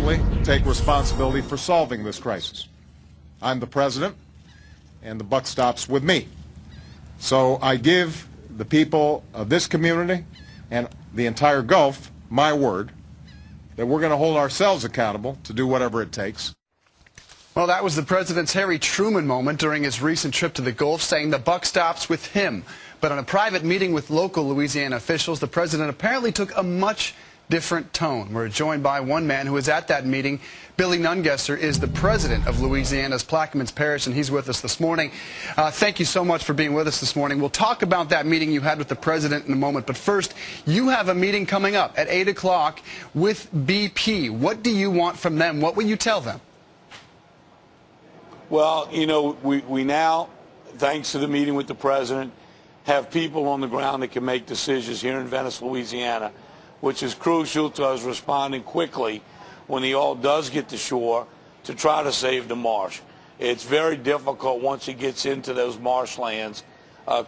ultimately take responsibility for solving this crisis. I'm the president, and the buck stops with me. So I give the people of this community and the entire Gulf my word that we're going to hold ourselves accountable to do whatever it takes. Well, that was the president's Harry Truman moment during his recent trip to the Gulf, saying the buck stops with him. But on a private meeting with local Louisiana officials, the president apparently took a much different tone. We're joined by one man who was at that meeting. Billy Nungesser is the president of Louisiana's Plaquemines Parish, and he's with us this morning. Thank you so much for being with us this morning. We'll talk about that meeting you had with the president in a moment, but first, you have a meeting coming up at 8 o'clock with BP. What do you want from them? What will you tell them? Well, you know, we now, thanks to the meeting with the president, have people on the ground that can make decisions here in Venice, Louisiana, which is crucial to us responding quickly when the oil does get to shore to try to save the marsh. It's very difficult once it gets into those marshlands.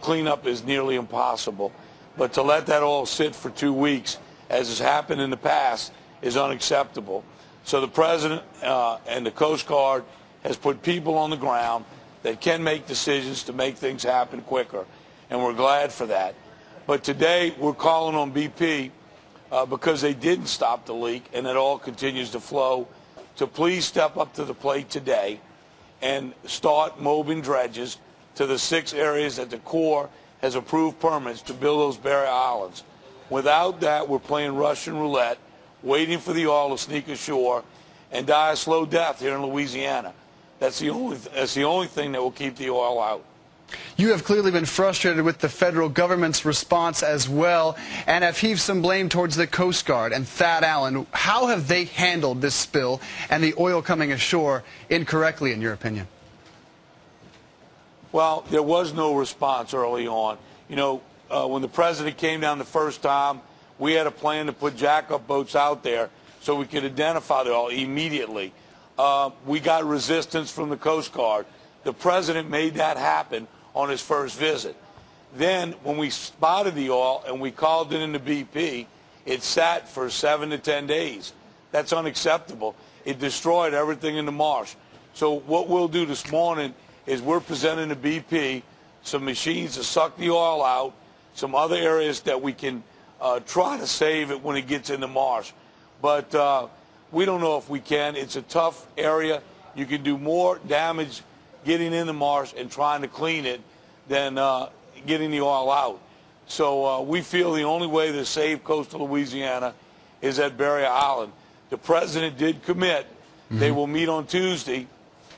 Cleanup is nearly impossible. But to let that oil sit for 2 weeks, as has happened in the past, is unacceptable. So the president and the Coast Guard has put people on the ground that can make decisions to make things happen quicker, and we're glad for that. But today we're calling on BP because they didn't stop the leak and it all continues to flow, to please step up to the plate today and start mobbing dredges to the 6 areas that the Corps has approved permits to build those barrier islands. Without that, we're playing Russian roulette, waiting for the oil to sneak ashore and die a slow death here in Louisiana. That's the only thing that will keep the oil out. You have clearly been frustrated with the federal government's response as well, and have heaved some blame towards the Coast Guard and Thad Allen. How have they handled this spill and the oil coming ashore incorrectly, in your opinion? Well, there was no response early on. You know, when the president came down the first time, we had a plan to put jack-up boats out there so we could identify the oil immediately. We got resistance from the Coast Guard. The president made that happen on his first visit. Then, when we spotted the oil and we called it into BP, it sat for 7 to 10 days. That's unacceptable. It destroyed everything in the marsh. So what we'll do this morning is we're presenting to BP some machines to suck the oil out, some other areas that we can try to save it when it gets in the marsh. But we don't know if we can. It's a tough area. You can do more damage getting in the marsh and trying to clean it than getting the oil out. So we feel the only way to save coastal Louisiana is at Barrier Island. The president did commit. They will meet on Tuesday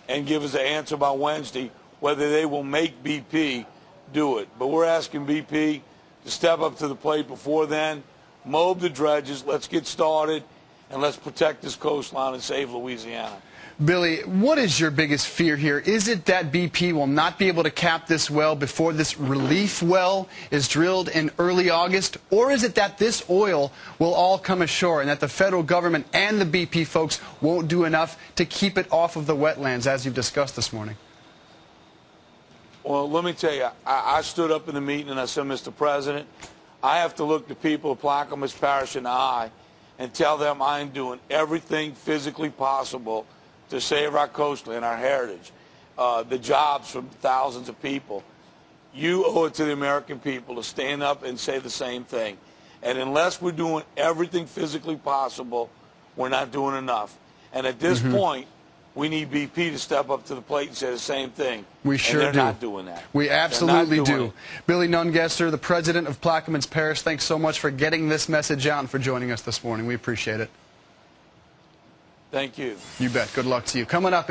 and give us an answer by Wednesday whether they will make BP do it. But we're asking BP to step up to the plate before then, mob the dredges, let's get started, and let's protect this coastline and save Louisiana. Billy, what is your biggest fear here? Is it that BP will not be able to cap this well before this relief well is drilled in early August? Or is it that this oil will all come ashore and that the federal government and the BP folks won't do enough to keep it off of the wetlands, as you've discussed this morning? Well, let me tell you, I stood up in the meeting and I said, Mr. President, I have to look the people of Plaquemines Parish in the eye and tell them I'm doing everything physically possible to save our coastline, our heritage, the jobs from thousands of people. You owe it to the American people to stand up and say the same thing. And unless we're doing everything physically possible, we're not doing enough. And at this point, we need BP to step up to the plate and say the same thing. We sure do. And they're not doing that. We absolutely do. Billy Nungesser, the president of Plaquemines Parish, thanks so much for getting this message out and for joining us this morning. We appreciate it. Thank you. You bet. Good luck to you. Coming up at